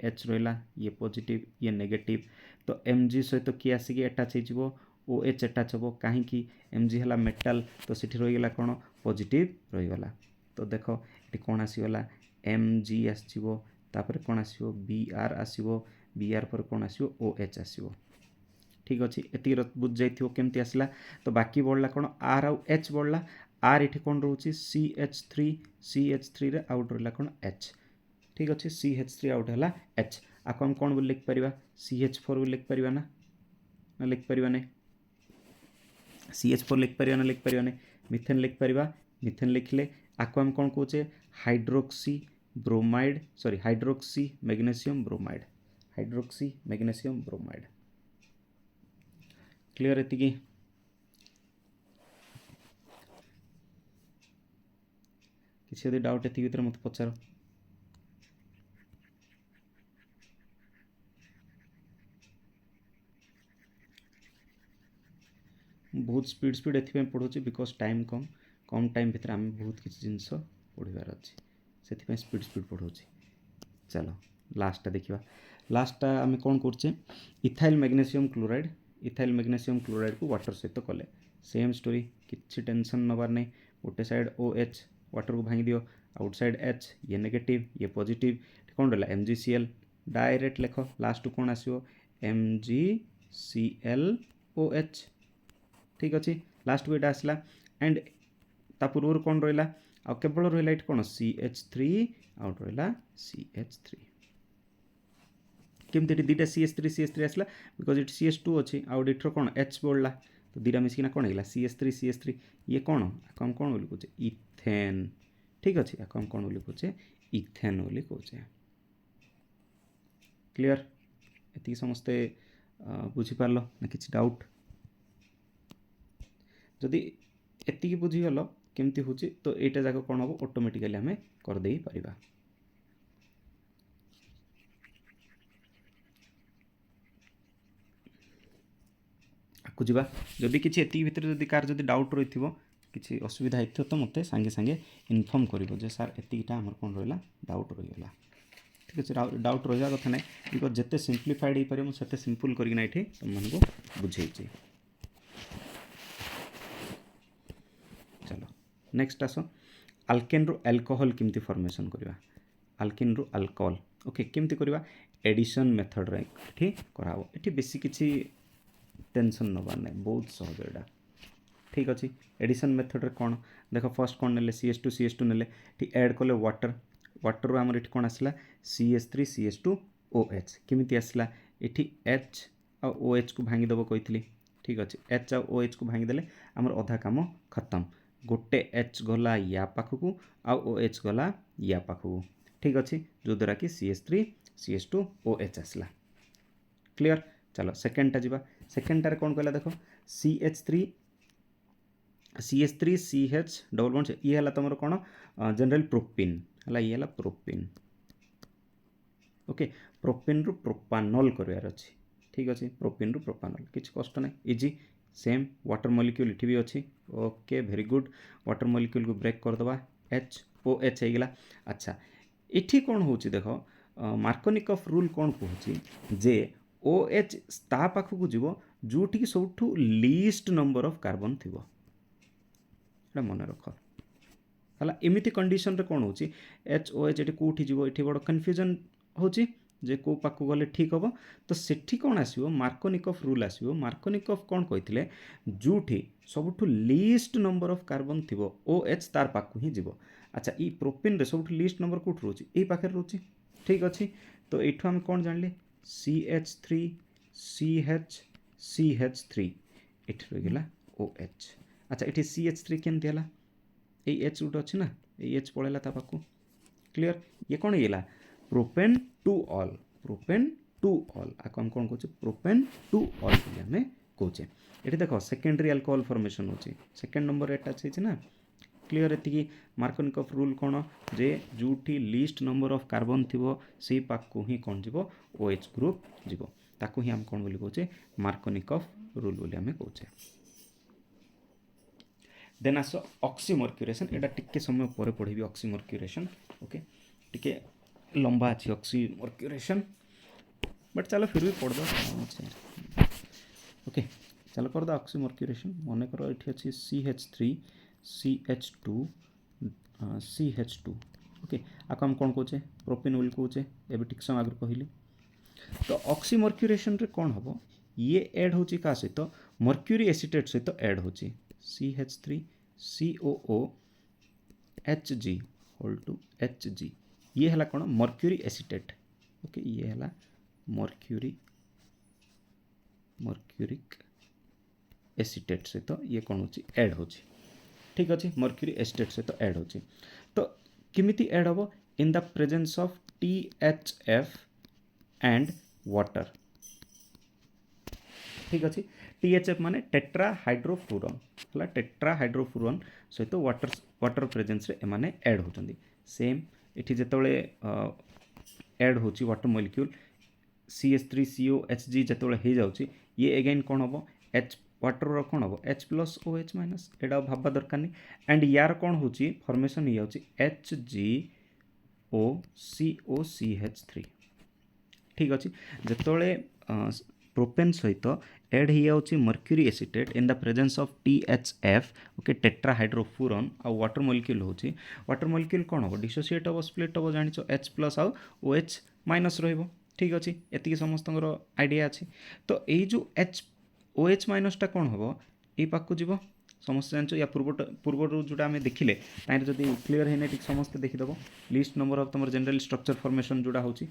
Speaker 1: H रहा ये पॉजिटिव ये नेगेटिव तो Mg सहित किए आसिक अटैच हो OH अटैच हम कहीं Mg है मेटाल तो सीठी रहीगला कौन पॉजिटिव रहीगला तो देख ये कौन आसीगला Mg आसो तापर कौन आसो Br आसो Br पर कौन आसो OH आसो। ठीक अच्छे ये बुझ जाइए केमती आसला तो बाकी बढ़ला कौन R आउ H बढ़ला R ये कौन रोचे CH3 रे आउट रहा कौन H। ठीक अच्छे CH3 आउट है H आपको हम कौन बोली लिखिपर CH4 बोली लिखिपर ना लिखिपर ना CH4 लिखिपर ना लिखिपर ना मिथेन लिखिपर मिथेन लिखले आपको हम कौन कहे hydroxy bromide sorry hydroxy magnesium bromide. Clear ये किसी यदि डाउट ये भर मत पचार। बहुत स्पीड एथि पढ़ुची बिकज टाइम कम टाइम भितर आम बहुत किसी जिनस पढ़ार अच्छे से स्पीड पढ़ाऊँ। चलो लास्टा देखा लास्टा आम कौन करचे इथाइल मैग्नेशियम क्लोराइड को वाटर सहित कले सेम स्टोरी किसी टेंशन नबार नहीं गोटे साइड OH वाटर को भांगी दियो आउटसाइड H ये नेगेटिव ये पॉजिटिव कौन रहा MgCl डायरेक्ट लेख लास्ट कौन आसो MgClOH। ठीक अच्छे लास्ट को यहाँ आसला एंड ता पूर्व कौन रहा आ केवल रहा ये कौन CH3 आउट रहा CH3 केमती दुटा CH3 आसला बिकज ये CH2 अच्छी आउट इटर कौन H बढ़ला तो दुटा मिसिकिना कौन है CH3 ये कौन आपको हम कौन बोली कहे इथेन ठीक अच्छे आपको हम कौन बोली कहे इथेन बोली कहे क्लियर ये समस्ते बुझीपार ना किसी डाउट जदि एति बुझीगल केमती हूँ तो यहाँ जाक कौन हम ऑटोमेटिकली आम करदे पारिबा आगु जावा जदि किसी एति भितर जदि कार जदि डाउट रही किसी असुविधा होती तो मत सांगे सांगे इनफर्म कर सार एतिटा आमर कौन रहा डाउट रहीगला ठीक अच्छे डाउट रहा कथा ना बिकज जिते सिंप्लीफाइड हो पारे मुझे सिंपल करना ये तुमको बुझे चलो नेक्स्ट आस आल्केन रु अल्कोहल केमती फॉर्मेशन करवा आल्केन रु अल्कोहल ओके केमती करवा एडिशन मेथड रे ठीक कराव ये बेसी किसी टेंशन नबार ना बहुत सहज यहाँ ठीक अच्छे एडिशन मेथड रे कौन देख फर्स्ट कौन ने CH2 ने ऐड कले वाटर वाटर आमर ये कौन आसला CH3 CH2 OH केमिति आसला ये H आ OH को भांगीदेव कही ठीक अच्छे H आ OH को भांगीदेले आमर अधा काम खत्म गोटे H गला या पाखक आ OH गला या पाखक ठीक अच्छे जो द्वारा कि CH3 CH2 OH आसला क्लियर चलो सेकेंडटा जी सेकेंडटार कौन कहला देख CH3 CH डबल बॉन्ड ये है तुम कौन जनरल प्रोपिन है ये प्रोपिन ओके प्रोपिन रु प्रोपानल करार अच्छी ठीक अच्छे प्रोपिन रु प्रोपानल किसी कष्ट ना इजी सेम वाटर मॉलिक्यूल इठी भी अच्छी okay very good water molecule को ब्रेक करदे HOH होगला अच्छा इठी कौन हो देख मार्कोनिकफ रूल कौन कहूँ जे OH ता पाखक जीव जोटि सब लीस्ट नंबर ऑफ कार्बन थी मन रख है एमती कंडीशन रे कौन हो HOH ये कौटी जीव ये बड़ कन्फ्यूजन होची जे को पाक गले ठीक हम तो सेठी कौन आसो मार्कोनिकफ रूल आसो मार्कोनिकफ कौन कहते जोठी सबुठ लीस्ट नंबर ऑफ कार्बन थी OH तार पाक ही जीव अच्छा ये प्रोपिन रे सब लीस्ट नंबर कौट रोचे यही पाखे रोचे ठीक अच्छे तो यू आम कौन जानले CH3 CH3 ये रहीगला OH अच्छा ये CH3 केमती है ये H गोटे अच्छे ना ये H पड़ेगा ता पाक क्लियर ये कौन होगा प्रोपेन टू ऑल आपको हम कौन कहे प्रोपेन टू ऑल आम कहे ये देख सेकेंडरी अल्कोहल फॉर्मेशन होची सेकेंड नंबर अटैच होती ना क्लियर ये मार्कोनिकफ रूल कौन जे जोटी लीस्ट नंबर ऑफ कार्बन थी से पाक को ही कौन जीव OH ग्रुप जीव ताकू ही आम कौन बोली कहे मार्कोनिकफ रूल बोली आम कहे देन आस ऑक्सीमर्क्यूरेशन एटा टिके समय पर पढ़ी ऑक्सीमर्क्यूरेशन ओके टिके लंबा अच्छी ऑक्सीमर्क्यूरेशन बट चलो फिर भी पढ़ दो ओके चलो कर दो ऑक्सीमर्क्यूरेशन मन कर ये अच्छी CH3 CH2 CH2 ओके आपको हम कौन कहे प्रोपिन बोली कहे एवं ठीक समय आगे कहली तो ऑक्सीमर्क्यूरेशन रे कौन हम ये ऐड होची का सहित मर्क्यूरी एसीटेट सहित ऐड होची CH3 COO Hg होल टू Hg ये है कौन मर्क्यूरी एसीटेट ओके ये है मर्क्यूरिक एसीटेट सहित ये कौन होची ऐड होची ठीक अच्छे मर्क्यूरी एसीटेट सहित ऐड होची तो किमिति ऐड हम इन the presence of THF and water ठीक अच्छे THF माने टेट्रा हाइड्रोफ्लोरन है टेट्रा हाइड्रोफ्लोरन सहित वाटर प्रेजेंस रे एमाने ऐड होचंदी सेम इठी जेतोले ऐड होची वाटर मॉलिक्यूल CH3 COHG जेतोले हे जाउची ये अगेन कौन हम H वाटर कौन हम H प्लस OH माइनस एटा भाबा दरकार नहीं एंड यार कौन होची फॉर्मेशन ही जाउची HgOCOCH3 ठीक अच्छे जेतोले प्रोपेन सहित एड हो जाउची mercury acetate in the presence of THF okay tetrahydrofuran आ वाटर मॉलिक्यूल होची वाटर मॉलिक्यूल कौन हम डिसोसिएट हम स्प्लिट हम जानिछ H प्लस आउ OH माइनस रहिबो ठीक अच्छे एति समस्त आइडिया अच्छे तो ये जो OH माइनसटा कौन हम ये पाक जीव समस्त जानछ या पूर्व जोटा आम देखिले ताइर जदि क्लीयर है ठीक समस्त देखिदेव लिस्ट नंबर ऑफ तुम जनरल स्ट्रक्चर फॉर्मेशन जोटा होची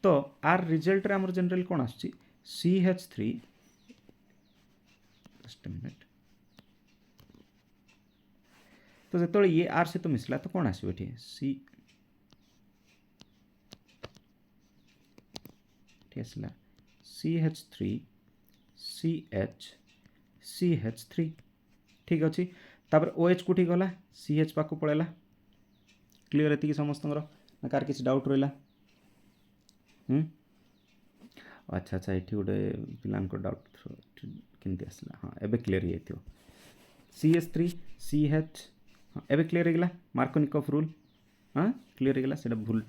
Speaker 1: तो आर रिजल्ट रे हमर जनरल कोन आछी CH3 जस्ट अ मिनिट तो जतो ये आर से तो मिसला तो कोन आसीबो एठी सी ठेसला CH3 CH3 ठीक अच्छे तापर OH कोठी गला CH पाक पड़ेला क्लीयर एति समस्त ना कार किसी डाउट रहा अच्छा अच्छा ये गोटे पिला डाउट केमती आसला हाँ एबे क्लीयर हो CH3 CH हाँ एबे क्लीयर होगा मार्कोनिकॉफ रूल हाँ क्लीयर होगा से भूल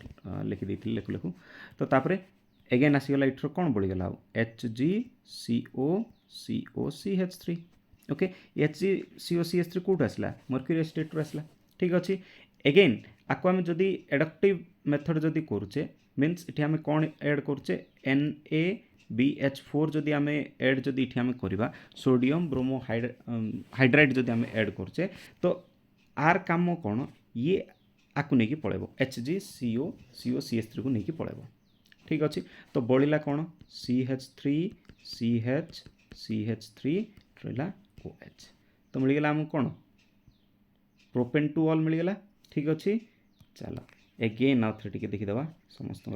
Speaker 1: लिखिदी लिखु लिखु तो तापरे एगेन आसीगला इटर कौन बढ़ीगला HgCOCOCH3 ओके HgCOCH3 कौट आसला मर्क्यूरी एसिटेट आसला ठीक अच्छे एगेन आपको आम जदि एडक्टिव मेथड जदि करुचे मीन्स इठी आम कौन ऐड करुचे NaBH4 जदि आम ऐड जदि इठी आम करवा सोडियम ब्रोमो हाइड्राइड जदि आम ऐड करुचे तो आर काम कौन ये आपको नहीं पड़ेबो HgCOCOCH3 को नहीं पड़ेबो ठीक अच्छे तो बढ़ला कौन CH3 CH3 रहा OH तो मिलगला आमको कौन प्रोपेन टू ऑल मिलगला ठीक अच्छे चलो एगेन आउ थे देखीदे समस्त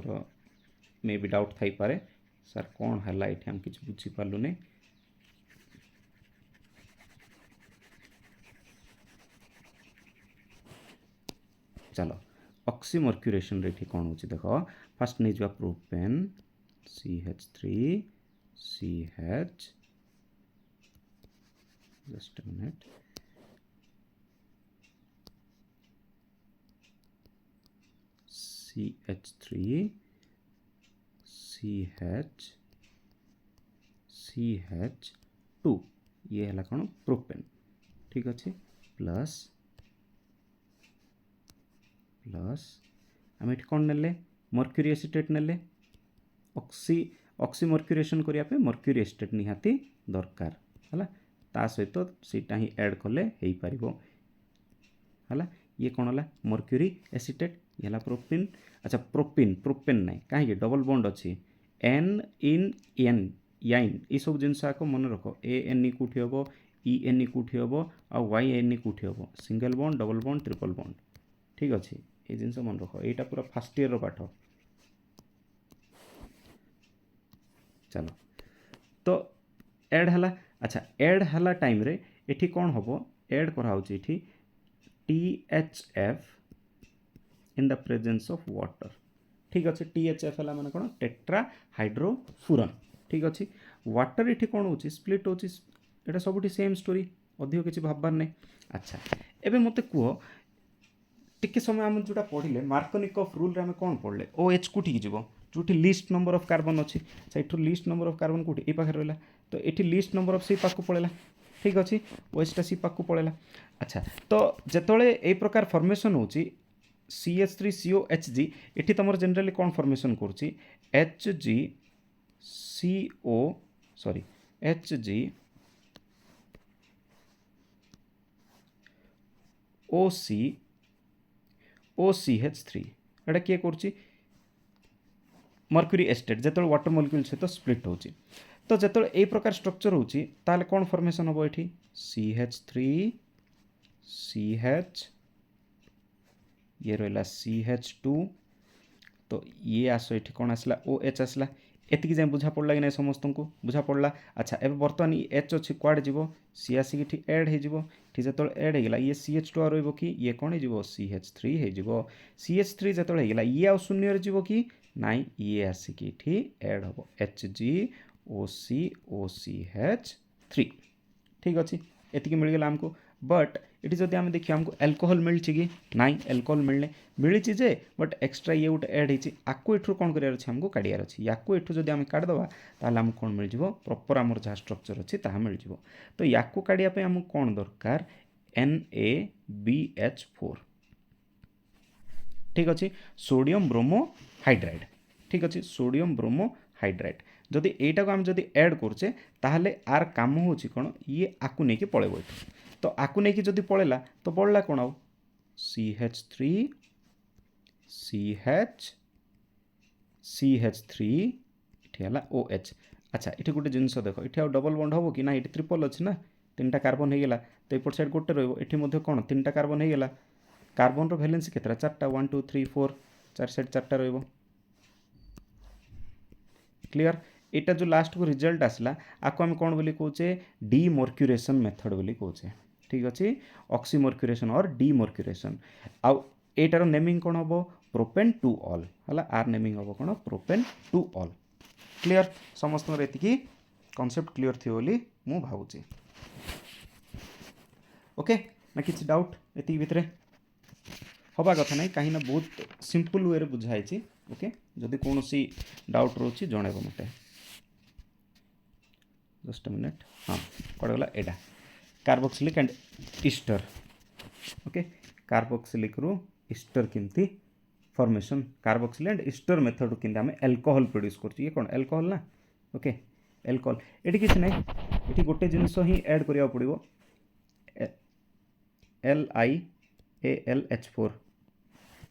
Speaker 1: मे बी डाउट थी पारे सर कौन है ये आम कि बुझीपारूनी चलो ऑक्सीमर्क्यूरेशन रे कौन हो देख फास्ट नहीं जा propane CH3 CH just a minute CH3 CH2 ये है कौन प्रोपेन ठीक अच्छे प्लस प्लस आम ये कौन ने मर्क्यूरी एसिटेट ने ऑक्सीमर्क्यूरेशन करने मर्क्यूरी एसिटेट निहाती दरकार है ता सहित सीटा ही ऐड कले हो पार है ये कौन है मर्क्यूरी एसिटेट ये है प्रोपिन अच्छा प्रोपेन ना कहीं डबल बॉन्ड अच्छी N इन N याइन ये सब जिनस मन रख ANE कौटी हम ENE कौटी हम YNE कौटी हम single bond double bond triple bond ठीक अच्छे ये जिनस मन रख यहाँ पूरा फर्स्ट ईयर पाठ चलो तो ऐड है अच्छा ऐड है टाइम रे एठी कौन हम ऐड कराऊँगी ये THF in the presence of water ठीक अच्छे THF है मैंने कौन टेट्रा हाइड्रोफुरन ठीक अच्छे वाटर ये कौन हो स्प्लिट हो सब सेम स्टोरी अधिक किसी भाबार नहीं अच्छा एबे मते कह टिके समय आम जोटा पढ़ले मार्कोनिकॉफ रूल आम कौन पढ़ले OH कोठी जीव जो लिस्ट नंबर ऑफ कार्बन अच्छी अच्छा ये लिस्ट नंबर ऑफ कार्बन कौटी ये पाखे रहा तो ये लिस्ट नंबर ऑफ सी पाक पड़ेगा ठीक अच्छे OH टा सी पाक पड़ेगा अच्छा तो जिते ये प्रकार फॉर्मेशन हो CH3COHG ये तुम जनरली कौन फॉर्मेशन करुच्ची HgOCOCH3 एटा किए करुच्ची मर्क्यूरी एसिटेट जो वाटर मॉलिक्यूल सहित स्प्लिट हो तो जो ये प्रकार स्ट्रक्चर हो कौन फॉर्मेशन हम ये CH3 CH ये रहा CH2 तो ये आस ये कौन आसला OH आसला एतिक जाए बुझा पड़ा कि नहीं समस्त को बुझा पड़ा अच्छा एवं बर्तमान ये H अच्छी कुआड़े जीव सी आसिक एड हो जो एड होगा ये CH2 रो कि ये कौन हो CH3 हो CH3 जो होगा ये आ शून्य जीव कि नाई ये आसिक एड हम HgOCOCH3 ठीक अच्छे एतिक मिलगला आमको बट ये जदि आम देखिए आमको एल्कोहल मिली कि नाई एल्कोहल मिलने मिली जे बट एक्सट्रा ये गोटे एड होती आपको एठू कौन करार अच्छे आमको काढ़ार अच्छे या जब आम काढ़ीदे ताल आमको कौन मिल प्रॉपर आमर जहाँ स्ट्रक्चर अच्छी ता मिल तो या काढ़ापे आमको कौन दरकार NaBH4 ठीक अच्छे सोडियम ब्रोमो हाइड्राइड ठीक अच्छे सोडियम ब्रोमो हाइड्राइड जदि यटा को आम जदि ऐड करुचे ताहले आर काम हो कौन ये आपको नहीं पड़ेब तो आकु नहीं कि जदि पळेला तो बढ़ला कौन आउ CH3 CH3 इठी हला OH। अच्छा ये गोटे जिनस देख ये डबल बॉन्ड हम कि ना ये ट्रिपल अच्छी ना 3टा कार्बन होगा तो एपट साइड गोटे रही कौन 3टा कार्बन होगा कार्बन रो वैलेंसी केतरा 4टा 1 2 3 4 चार साइड 4टा रही क्लियर। यहाँ जो लास्ट को रिजल्ट आसला आपको आम कौन बोली कहचे डीमर्क्यूरेशन मेथड बोली कहचे ठीक अच्छे ऑक्सीमर्क्यूरेशन और डीमर्क्यूरेशन आउ एटार नेमिंग कौन हम प्रोपेन टू ऑल है आर नेमिंग हम कौन प्रोपेन टू ऑल क्लियर समस्त ये कॉन्सेप्ट क्लियर थी बोली मु भावुची ओके ना किसी डाउट ये भितर हवा कथा ना कहीं बहुत सिंपल वे बुझाई ओके जदि कौन सी डाउट रोची जनइब मत जस्ट मिनिट हाँ कौन गला एडा carboxylic and Easter okay carboxylic रु ईस्टर केमती formation carboxyl and Easter method केमती आम एल्कोहल प्रोड्यूस कर कौन एल्कोहल ना ओके एल्कोहल ये किसी ना ये गोटे जिनस ही ऐड करिया पड़ो LiAlH4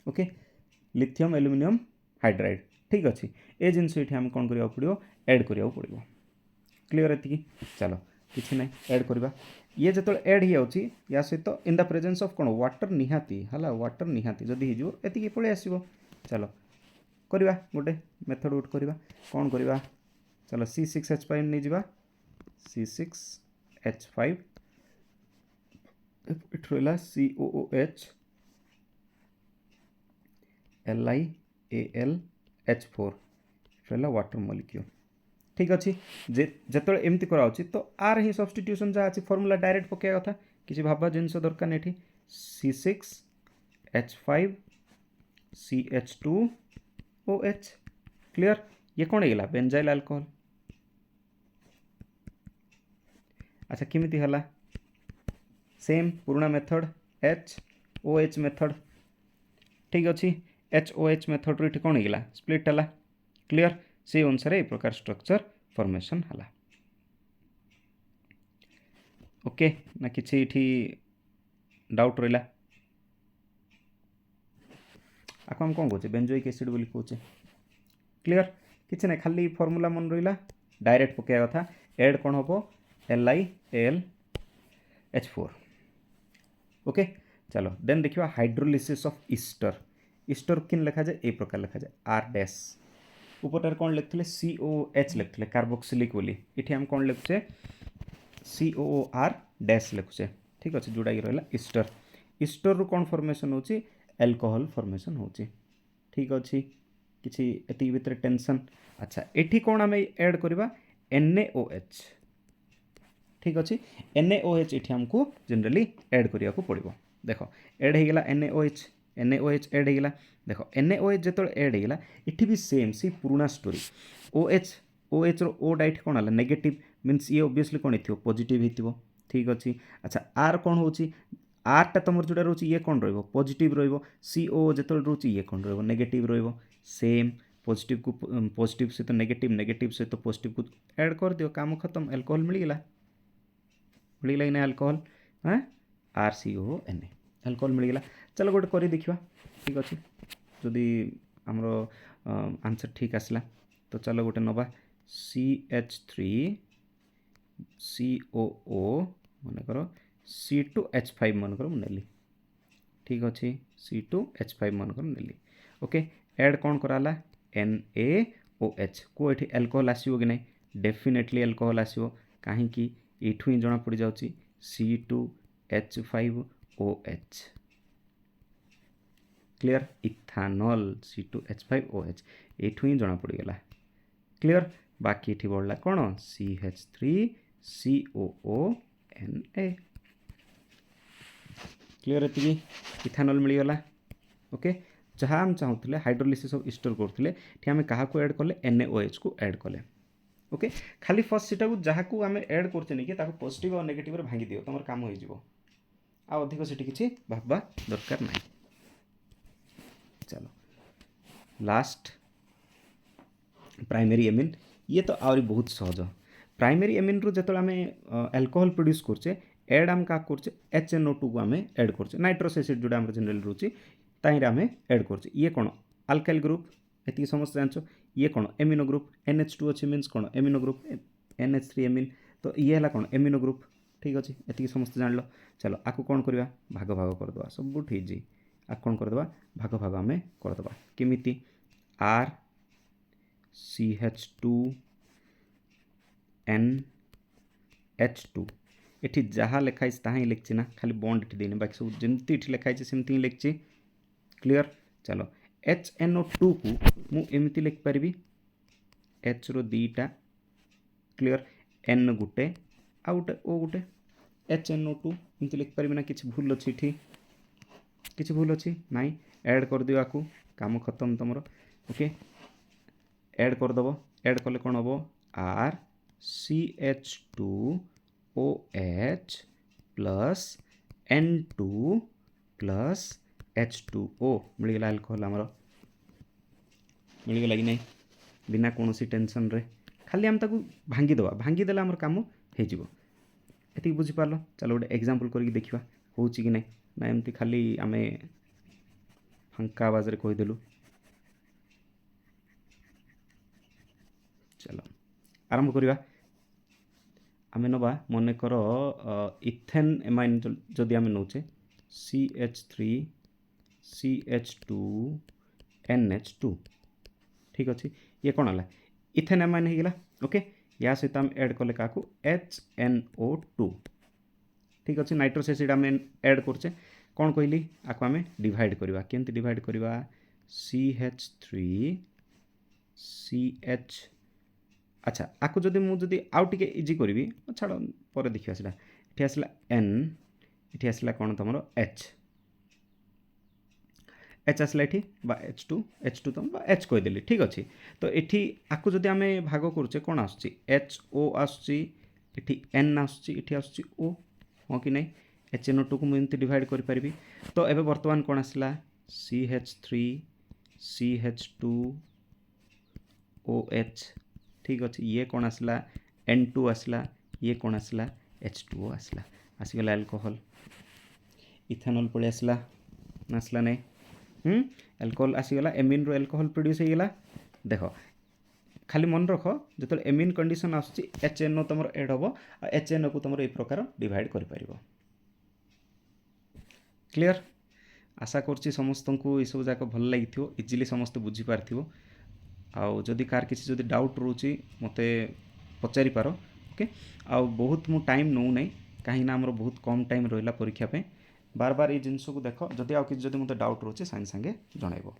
Speaker 1: okay lithium aluminium hydride ठीक अच्छे ये जिनस ये आम कौन करिया पड़ो ऐड करिया पड़ो क्लियर ये चलो किसी ना ऐड करवा ये जो ऐड हो या सहित इन द प्रेजेंस ऑफ कौन वाटर निहाती है वाटर निहाती जदि हो ये पलि आसो चलो करवा गोटे मेथड गोटे करवा कौन करवा चलो C6H5 नहीं जा C6H5 रहा COOH LiAlH4 रहा वाटर मॉलिक्यूल ठीक अच्छे जिते एमती कराऊँ तो आर ही सब्स्टिट्यूशन जहाँ अच्छी फॉर्मूला डायरेक्ट पकड़ा कथा किसी भाबा जिनस दरकार नहीं C6H5 CH2OH क्लियर ये कौन होगा बेंजाइल अल्कोहल अच्छा किमिति हला सेम पुराना मेथड HOH मेथड ठीक अच्छे HOH मेथड रो कौन होगा स्प्लिट है क्लियर से अनुसार ये प्रकार स्ट्रक्चर फॉर्मेशन है ओके ना किसी डाउट रहा आपको हम कौन कहे बेंजोइक एसिड बोली कहे क्लियर किसी ना खाली फॉर्मूला मन रहा डायरेक्ट पकड़ा कथा ऐड कौन हम LiAlH4 ओके चलो देन देखिए हाइड्रोलिसिस ऑफ ईस्टर ईस्टर किन लिखा जाए ए प्रकार लिखा जाए R डैश ऊपर कौन लिखते COH लिखते कार्बोक्सिलिक बोली ये आम कौन लिखुचे COOR डैश लिखुचे ठीक अच्छे जोड़ा रहा ईस्टर ईस्टर रु कौन फॉर्मेशन होची एल्कोहल फॉर्मेशन होची ठीक अच्छे किसी एति भितर टेंशन अच्छा एठी कौन आम ऐड करवा NaOH ठीक अच्छे NaOH ये आमको जनरली ऐड करिया को पड़ो देख ऐड होगा NaOH ऐड होगा देख NaOH जो ऐड होगा ये भी सेम से पुराना स्टोरी OH रो O डाइट कौन है नेगेटिव मीन्स ये ओब्वियसली कौन हो पॉजिटिव हो ठीक अच्छे अच्छा R कौन हो R टा तुम जोड़ा रोचे ये कौन रॉजिटिव CO जो रोचे ये कौन रेगेटिव रेम पॉजिटिव को पॉजिटिव सहित नेगेटिव सहित पॉजिटिव को ऐड कर दियो काम खत्म एल्कोहल मिलगला कि ना एल्कोहल हाँ RCONA एल्कोहल मिलगला चलो गोटे कर देखा ठीक अच्छे जदि आमर आंसर ठीक आसला तो चलो गोटे नवा CH3 COO मनकर C2H5 मनकर नेली ठीक अच्छे C2H5 मनकर नेली ओके ऐड कौन कराला NaOH को ये एल्कोहल आसो कि नहीं डेफिनेटली एल्कोहल आसो कहीं एठू ही जना पड़ जाऊँ C2H5OH क्लियर इथानॉल C2H5OH एठू ही जना पड़गला क्लियर बाकी ये बढ़ला कौन CH3COONA क्लियर ये इथानॉल मिलगला ओके जहाँ आम चाहूँ हाइड्रोलिसिस ऑफ ईस्टर करते आम क्या ऐड कले NaOH को ऐड कले ओके खाली फर्स्ट सीटा को जहाँ को आम ऐड कर पॉजिटिव और नेगेटिव रे भांगी दियो तुम काम हो अधिक से किसी भाबा दरकार ना चलो लास्ट प्राइमरी एमिन ये तो आहरी बहुत सहज प्राइमरी एमिन रू जो आम एल्कोहल प्रोड्यूस करचे एड आम क्या करचे HNO2 को आम एड करचे नाइट्रस एसिड जोटा आम जनरल रोचे ताहिर आम एड करचे ये कौन अल्काइल ग्रुप ये समस्त जान ये कौन एमिनो ग्रुप NH2 अच्छे मीन्स कौन एमिनो ग्रुप NH3 एमिन तो ये है कौन एमिनो ग्रुप ठीक अच्छे ये समस्त जान लो चलो आपको कौन करवा भाग भाग करदे सब इजी आ कौन करदे भाग भाग आम करदे केमिति RCH2 NH2 ये जहाँ लिखाई ताहा ही लिखी ना खाली बॉन्ड ये देनी बाकी सब जमती ये लिखाई सेमती ही लिखी क्लीयर चलो HNO2 को मुझे लिखिपारि H रो दीटा क्लीयर N गोटे आ गोटे O गोटे HNO2 एमती लिखिपारि ना कि भूल अच्छी किसी भूल अच्छी नाई ऐड कर दियो आपको काम खत्म तुम ओके ऐड करदेव ऐड कले कौन हम RCH2OH plus N2 plus H2O मिलगला alcohol आमर मिलगला कि नहीं बिना कौन टेंशन रे खाली आम ताकू भांगीदे आमर काम होती बुझीपार चलो गोटे एग्जांपल करके देखा हो कि नहीं ना एमती खाली आम फांका आवाज रे कहीदेलु चलो आरंभ करवा आम नवा मनकर इथेन एमाइन जदि आम नौचे CH3CH2NH2 ठीक अच्छे ये कौन है इथेन एमाइन होगा ओके या सहित आम एड कले क्या HNO2 ठीक अच्छे नाइट्रस एसिड आम एड करचे कौन कहली आपको आम डिवाइड करवा केमती डिवाइड करवा CH3CH अच्छा आपको जदि मुझे आउ टे इजी करी छाड़ पर देखा से ये आसला N ये आसला कौन तुम H आसला ये H2 तुम H कहीदेली ठीक अच्छे तो ये आपको जदि आम भाग करुचे कौन HO आसुची N आसुची आसुची O हाँ कि नहीं HNO2 को मुझे डिवाइड करी तो एबे बर्तमान कौन आसला CH3CH2OH ठीक अच्छे ये कौन आसला N2 आसला ये कौन आसला H2O आसला आसीगला एल्कोहल इथेनॉल पड़े आसला आसला नहीं एल्कोहल आसीगला एमिन रो एल्कोहल प्रोड्यूस होगला देख खाली मन रख जो एमिन कंडीशन आसुची HNO तुम एड हम HNO को तुम ये प्रकार डिवाइड कर क्लीयर आशा कर समस्त को ये सब जाक भल लगी इजिली समस्त बुझीपार आउ जदि कार किसी जदि डाउट रोचे मत पचारि पार ओके आउ बहुत मु टाइम नौ ना कहीं आमर बहुत कम टाइम रहा परीक्षा पे बार बार ये जिनस को देख जदि आउ कि मत डाउट रोचे सांगे सांगे जनइब।